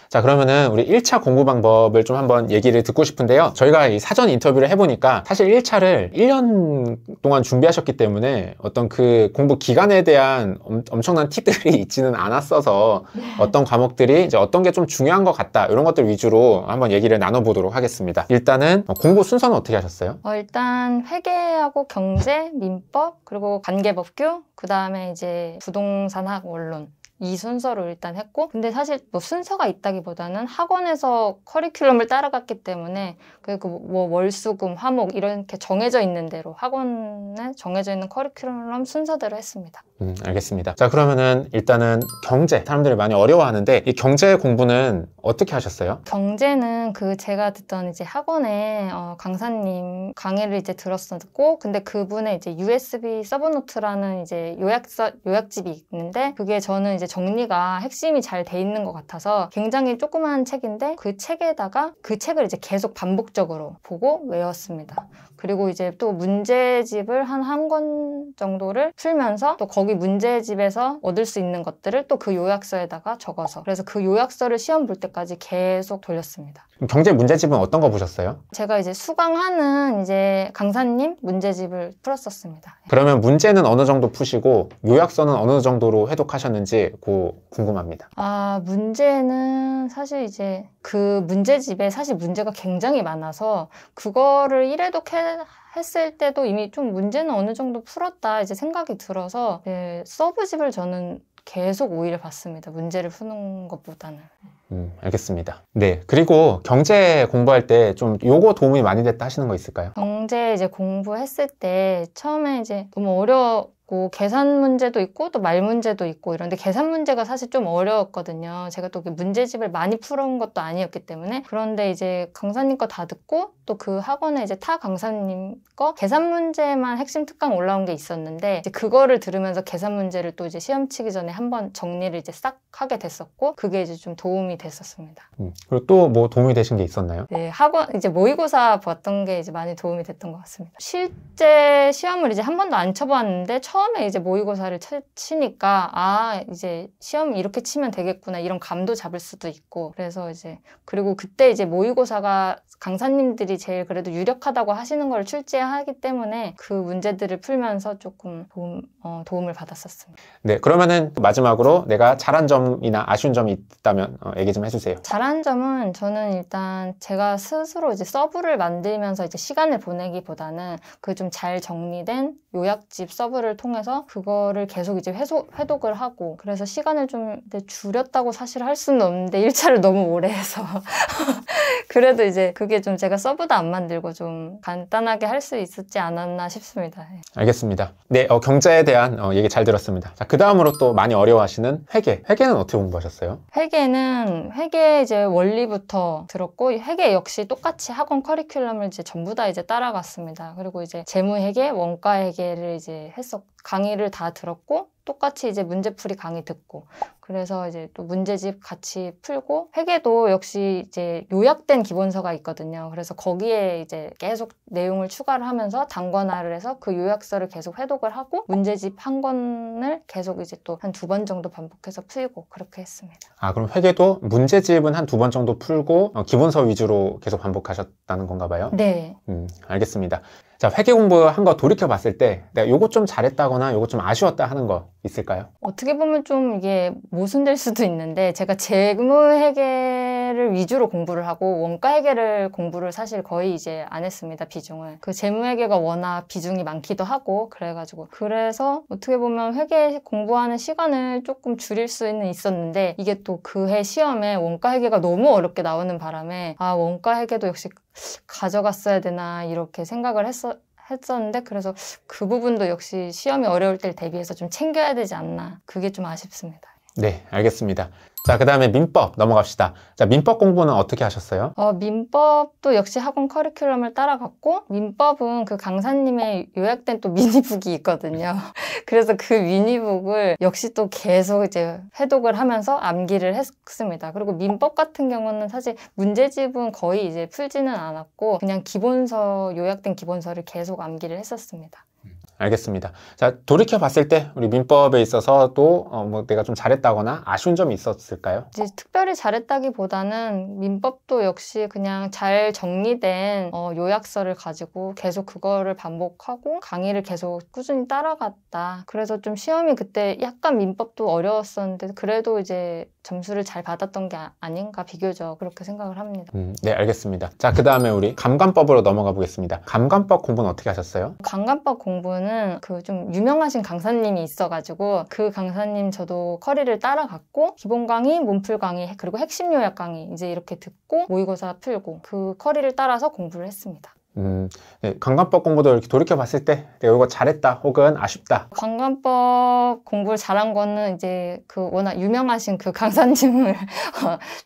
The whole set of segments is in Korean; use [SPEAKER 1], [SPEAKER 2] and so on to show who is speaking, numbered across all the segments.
[SPEAKER 1] 자, 그러면은 우리 1차 공부 방법을 좀 한번 얘기를 듣고 싶은데요. 저희가 이 사전 인터뷰를 해보니까 사실 1차를 1년 동안 준비하셨기 때문에 어떤 그 공부 기간에 대한 엄청난 팁들이 있지는 않았어서 어떤 과목들이 이제 어떤 게 좀 중요한 것 같다 이런 것들 위주로 한번 얘기를 나눠보도록 하겠습니다. 일단은 공부 순서는 어떻게 하셨어요?
[SPEAKER 2] 일단 회계하고 경제, 민법, 그리고 관계법규, 그 다음에 이제 부동산학 원론 이 순서로 일단 했고, 근데 사실 뭐 순서가 있다기보다는 학원에서 커리큘럼을 따라갔기 때문에 그리고 뭐 월수금, 화목 이렇게 정해져 있는 대로 학원에 정해져 있는 커리큘럼 순서대로 했습니다.
[SPEAKER 1] 알겠습니다. 자, 그러면은 일단은 경제 사람들이 많이 어려워하는데 이 경제 공부는 어떻게 하셨어요?
[SPEAKER 2] 경제는 그 제가 듣던 이제 학원에 강사님 강의를 이제 들었었고, 근데 그분의 이제 USB 서브노트라는 이제 요약집이 있는데 그게 저는 이제 정리가 핵심이 잘 돼 있는 것 같아서 굉장히 조그마한 책인데 그 책에다가 그 책을 이제 계속 반복적으로 보고 외웠습니다. 그리고 이제 또 문제집을 한 권 정도를 풀면서 또 거기 문제집에서 얻을 수 있는 것들을 또 그 요약서에다가 적어서, 그래서 그 요약서를 시험 볼 때까지 계속 돌렸습니다.
[SPEAKER 1] 경제 문제집은 어떤 거 보셨어요?
[SPEAKER 2] 제가 이제 수강하는 이제 강사님 문제집을 풀었었습니다.
[SPEAKER 1] 그러면 문제는 어느 정도 푸시고 요약서는 어느 정도로 해독하셨는지 궁금합니다.
[SPEAKER 2] 문제는 사실 이제 그 문제집에 사실 문제가 굉장히 많아서 그거를 1회독 했을 때도 이미 좀 문제는 어느 정도 풀었다 이제 생각이 들어서 서브집을 저는 계속 오히려 봤습니다. 문제를 푸는 것보다는.
[SPEAKER 1] 알겠습니다. 네, 그리고 경제 공부할 때 좀 요거 도움이 많이 됐다 하시는 거 있을까요?
[SPEAKER 2] 경제 이제 공부했을 때 처음에 이제 너무 어려웠고 계산 문제도 있고 또 말 문제도 있고 이런데 계산 문제가 사실 좀 어려웠거든요. 제가 또 문제집을 많이 풀어온 것도 아니었기 때문에. 그런데 이제 강사님 거 다 듣고 또 그 학원에 이제 타 강사님 거 계산 문제만 핵심 특강 올라온 게 있었는데 이제 그거를 들으면서 계산 문제를 또 이제 시험 치기 전에 한번 정리를 이제 싹 하게 됐었고 그게 이제 좀 도움이 됐었습니다.
[SPEAKER 1] 그리고 또 뭐 도움이 되신 게 있었나요?
[SPEAKER 2] 네, 학원 이제 모의고사 봤던 게 이제 많이 도움이 됐던 것 같습니다. 실제 시험을 이제 한 번도 안 쳐봤는데 처음에 이제 모의고사를 치니까 이제 시험 이렇게 치면 되겠구나 이런 감도 잡을 수도 있고, 그래서 이제 그리고 그때 이제 모의고사가 강사님들이 제일 그래도 유력하다고 하시는 걸 출제하기 때문에 그 문제들을 풀면서 조금 도움을 받았었습니다.
[SPEAKER 1] 네, 그러면은 마지막으로 내가 잘한 점이나 아쉬운 점이 있다면 얘기 좀 해주세요.
[SPEAKER 2] 잘한 점은 저는 일단 제가 스스로 이제 서브를 만들면서 이제 시간을 보내기보다는 그 좀 잘 정리된 요약집 서브를 통해서 그거를 계속 이제 회독을 하고, 그래서 시간을 좀 줄였다고 사실 할 수는 없는데 1차를 너무 오래 해서 그래도 이제 그게 좀 제가 서브도 안 만들고 좀 간단하게 할 수 있었지 않았나 싶습니다.
[SPEAKER 1] 알겠습니다. 네, 경제에 대한 얘기 잘 들었습니다. 자, 그 다음으로 또 많이 어려워하시는 회계는 어떻게 공부하셨어요?
[SPEAKER 2] 회계 이제 원리부터 들었고 회계 역시 똑같이 학원 커리큘럼을 이제 전부 다 이제 따라갔습니다. 그리고 이제 재무회계, 원가회계를 이제 강의를 다 들었고 똑같이 이제 문제풀이 강의 듣고, 그래서 이제 또 문제집 같이 풀고, 회계도 역시 이제 요약된 기본서가 있거든요. 그래서 거기에 이제 계속 내용을 추가를 하면서 단권화를 해서 그 요약서를 계속 회독을 하고 문제집 한 권을 계속 이제 또 한 2번 정도 반복해서 풀고 그렇게 했습니다.
[SPEAKER 1] 그럼 회계도 문제집은 한 2번 정도 풀고 기본서 위주로 계속 반복하셨다는 건가 봐요?
[SPEAKER 2] 네.
[SPEAKER 1] 알겠습니다. 자, 회계 공부한 거 돌이켜 봤을 때 내가 요거 좀 잘했다거나 요거 좀 아쉬웠다 하는 거 있을까요?
[SPEAKER 2] 어떻게 보면 좀 이게 모순될 수도 있는데 제가 재무회계를 위주로 공부를 하고 원가회계를 공부를 사실 거의 이제 안 했습니다. 비중을. 그 재무회계가 워낙 비중이 많기도 하고 그래서 어떻게 보면 회계 공부하는 시간을 조금 줄일 수는 있었는데 이게 또 그 해 시험에 원가회계가 너무 어렵게 나오는 바람에 원가회계도 역시 가져갔어야 되나 이렇게 생각을 했었는데, 그래서 그 부분도 역시 시험이 어려울 때를 대비해서 좀 챙겨야 되지 않나, 그게 좀 아쉽습니다.
[SPEAKER 1] 네, 알겠습니다. 자, 그 다음에 민법 넘어갑시다. 자, 민법 공부는 어떻게 하셨어요?
[SPEAKER 2] 민법도 역시 학원 커리큘럼을 따라갔고, 민법은 그 강사님의 요약된 또 미니북이 있거든요. 그래서 그 미니북을 역시 또 계속 이제 회독을 하면서 암기를 했습니다. 그리고 민법 같은 경우는 사실 문제집은 거의 이제 풀지는 않았고, 그냥 요약된 기본서를 계속 암기를 했었습니다.
[SPEAKER 1] 알겠습니다. 자, 돌이켜 봤을 때 우리 민법에 있어서도 뭐 내가 좀 잘했다거나 아쉬운 점이 있었을까요?
[SPEAKER 2] 이제 특별히 잘했다기보다는 민법도 역시 그냥 잘 정리된 요약서를 가지고 계속 그거를 반복하고 강의를 계속 꾸준히 따라갔다. 그래서 좀 시험이 그때 약간 민법도 어려웠었는데 그래도 이제 점수를 잘 받았던 게 아닌가 비교적 그렇게 생각을 합니다.
[SPEAKER 1] 네, 알겠습니다. 자, 그 다음에 우리 감관법으로 넘어가 보겠습니다. 감관법 공부는 어떻게 하셨어요?
[SPEAKER 2] 감관법 공부는 그 좀 유명하신 강사님이 있어가지고 그 강사님 저도 커리를 따라갔고 기본 강의, 문풀 강의, 그리고 핵심 요약 강의 이제 이렇게 듣고 모의고사 풀고 그 커리를 따라서 공부를 했습니다.
[SPEAKER 1] 네, 감관법 공부도 이렇게 돌이켜 봤을 때 내가 이거 잘했다 혹은 아쉽다.
[SPEAKER 2] 감관법 공부를 잘한 거는 이제 그 워낙 유명하신 그 강사님을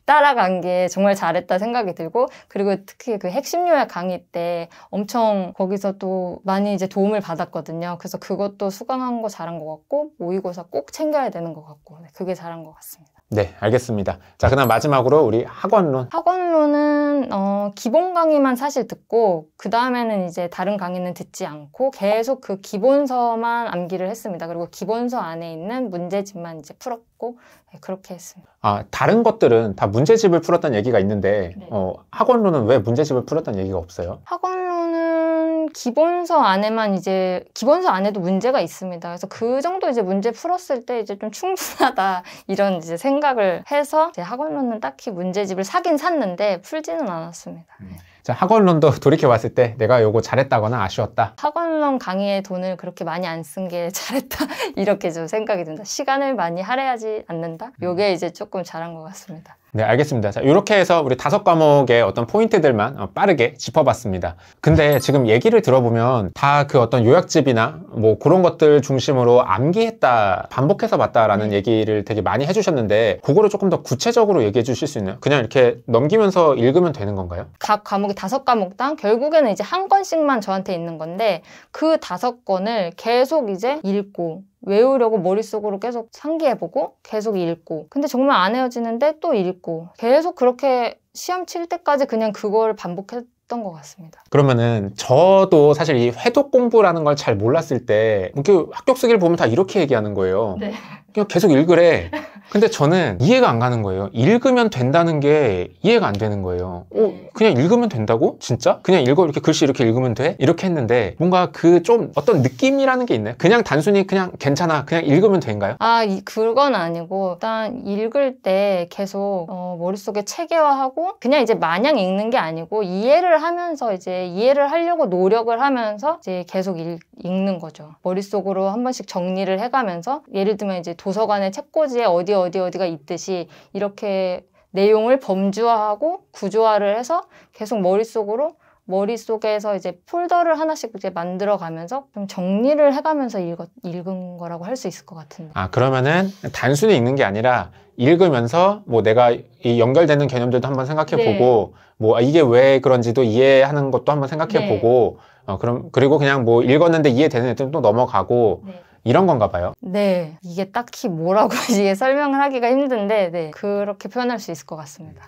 [SPEAKER 2] 따라간 게 정말 잘했다 생각이 들고 그리고 특히 그 핵심 요약 강의 때 엄청 거기서 또 많이 이제 도움을 받았거든요. 그래서 그것도 수강한 거 잘한 것 같고 모의고사 꼭 챙겨야 되는 것 같고 그게 잘한 것 같습니다.
[SPEAKER 1] 네, 알겠습니다. 자, 그다음 마지막으로 우리 학원론.
[SPEAKER 2] 학원론은 기본 강의만 사실 듣고 그 다음에는 이제 다른 강의는 듣지 않고 계속 그 기본서만 암기를 했습니다. 그리고 기본서 안에 있는 문제집만 이제 풀었고 네, 그렇게 했습니다.
[SPEAKER 1] 아, 다른 것들은 다 문제집을 풀었다는 얘기가 있는데
[SPEAKER 2] 네.
[SPEAKER 1] 학원론은 왜 문제집을 풀었다는 얘기가 없어요?
[SPEAKER 2] 학원론은 기본서 안에만 이제 기본서 안에도 문제가 있습니다. 그래서 그 정도 이제 문제 풀었을 때 이제 좀 충분하다 이런 이제 생각을 해서 이제 학원론은 딱히 문제집을 사긴 샀는데 풀지는 않았습니다.
[SPEAKER 1] 자, 학원론도 돌이켜 봤을 때 내가 요거 잘했다거나 아쉬웠다.
[SPEAKER 2] 학원론 강의에 돈을 그렇게 많이 안 쓴 게 잘했다 이렇게 좀 생각이 든다. 시간을 많이 할애하지 않는다. 요게 이제 조금 잘한 것 같습니다.
[SPEAKER 1] 네, 알겠습니다. 자, 이렇게 해서 우리 5과목의 어떤 포인트들만 빠르게 짚어봤습니다. 근데 지금 얘기를 들어보면 다 그 어떤 요약집이나 뭐 그런 것들 중심으로 암기했다, 반복해서 봤다라는 얘기를 되게 많이 해주셨는데 그거를 조금 더 구체적으로 얘기해 주실 수 있나요? 그냥 이렇게 넘기면서 읽으면 되는 건가요?
[SPEAKER 2] 각 과목이 5과목당 결국에는 이제 한 권씩만 저한테 있는 건데 그 5권을 계속 이제 읽고 외우려고 머릿속으로 계속 상기해보고 계속 읽고 근데 정말 안 외워지는데 또 읽고 계속 그렇게 시험 칠 때까지 그냥 그걸 반복했던 것 같습니다.
[SPEAKER 1] 그러면은 저도 사실 이 회독 공부라는 걸 잘 몰랐을 때 이렇게 합격 쓰기를 보면 다 이렇게 얘기하는 거예요.
[SPEAKER 2] 네.
[SPEAKER 1] 그냥 계속 읽으래. 근데 저는 이해가 안 가는 거예요. 읽으면 된다는 게 이해가 안 되는 거예요. 그냥 읽으면 된다고? 진짜? 그냥 읽어 이렇게 글씨 이렇게 읽으면 돼? 이렇게 했는데 뭔가 그 좀 어떤 느낌이라는 게 있나요? 그냥 단순히 그냥 괜찮아 그냥 읽으면 된가요?
[SPEAKER 2] 그건 아니고 일단 읽을 때 계속 머릿속에 체계화하고 그냥 이제 마냥 읽는 게 아니고 이해를 하면서 이제 이해를 하려고 노력을 하면서 이제 계속 읽는 거죠. 머릿속으로 한 번씩 정리를 해가면서 예를 들면 이제 도서관의 책꽂이에 어디가 있듯이 이렇게 내용을 범주화하고 구조화를 해서 계속 머릿속에서 이제 폴더를 하나씩 이제 만들어가면서 좀 정리를 해가면서 읽은 거라고 할 수 있을 것 같은데. 그러면은
[SPEAKER 1] 단순히 읽는 게 아니라 읽으면서 뭐 내가 이 연결되는 개념들도 한번 생각해보고 뭐 이게 왜 그런지도 이해하는 것도 한번 생각해보고 그리고 그냥 뭐 읽었는데 이해되는 애들은 또 넘어가고 이런 건가 봐요.
[SPEAKER 2] 네. 이게 딱히 뭐라고 이게 설명을 하기가 힘든데 그렇게 표현할 수 있을 것 같습니다.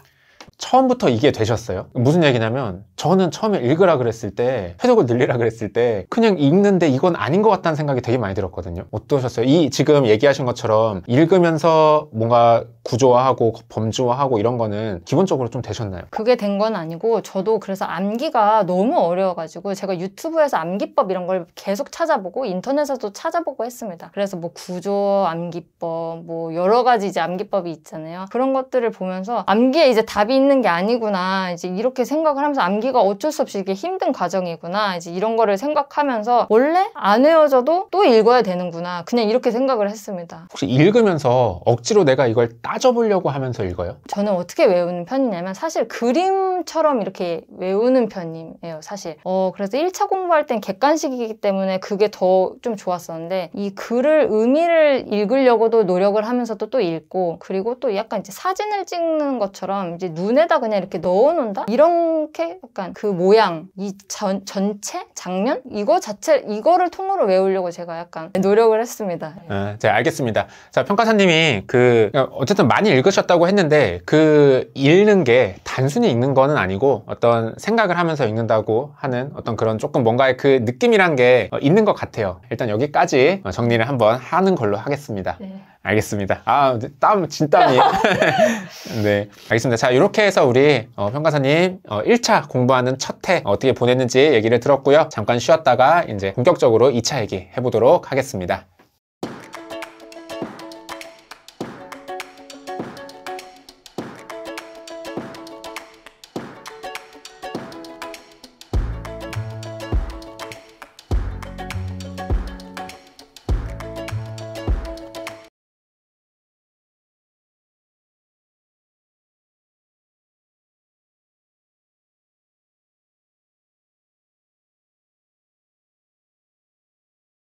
[SPEAKER 1] 처음부터 이게 되셨어요? 무슨 얘기냐면 저는 처음에 읽으라 그랬을 때 회독을 늘리라 그랬을 때 그냥 읽는데 이건 아닌 것 같다는 생각이 되게 많이 들었거든요. 어떠셨어요? 이 지금 얘기하신 것처럼 읽으면서 뭔가 구조화하고 범주화하고 이런 거는 기본적으로 좀 되셨나요? 그게
[SPEAKER 2] 된 건 아니고 저도 그래서 암기가 너무 어려워가지고 제가 유튜브에서 암기법 이런 걸 계속 찾아보고 인터넷에서도 찾아보고 했습니다. 그래서 뭐 구조 암기법 뭐 여러 가지 이제 암기법이 있잖아요. 그런 것들을 보면서 암기에 이제 답이 있는 게 아니구나 이제 이렇게 생각을 하면서 암기가 어쩔 수 없이 이게 힘든 과정이구나 이제 이런 거를 생각하면서 원래 안 외워져도 또 읽어야 되는구나 그냥 이렇게 생각을 했습니다.
[SPEAKER 1] 혹시 읽으면서 억지로 내가 이걸 따져보려고 하면서 읽어요?
[SPEAKER 2] 저는 어떻게 외우는 편이냐면 사실 그림처럼 이렇게 외우는 편이에요 사실. 그래서 1차 공부할 땐 객관식이기 때문에 그게 더 좀 좋았었는데 이 글을 의미를 읽으려고도 노력을 하면서도 또 읽고 그리고 또 약간 이제 사진을 찍는 것처럼 이제 눈을 문에다 그냥 이렇게 넣어놓는다? 이렇게 약간 그 모양, 이 전체? 장면? 이거를 통으로 외우려고 제가 약간 노력을 했습니다.
[SPEAKER 1] 네, 알겠습니다. 자, 평가사님이 어쨌든 많이 읽으셨다고 했는데 그 읽는 게 단순히 읽는 거는 아니고 어떤 생각을 하면서 읽는다고 하는 어떤 그런 조금 뭔가의 그 느낌이란 게 있는 것 같아요. 일단 여기까지 정리를 한번 하는 걸로 하겠습니다.
[SPEAKER 2] 네.
[SPEAKER 1] 알겠습니다. 진땀이. 네, 알겠습니다. 자, 이렇게 해서 우리 평가사님 1차 공부하는 첫 해 어떻게 보냈는지 얘기를 들었고요. 잠깐 쉬었다가 이제 본격적으로 2차 얘기 해보도록 하겠습니다.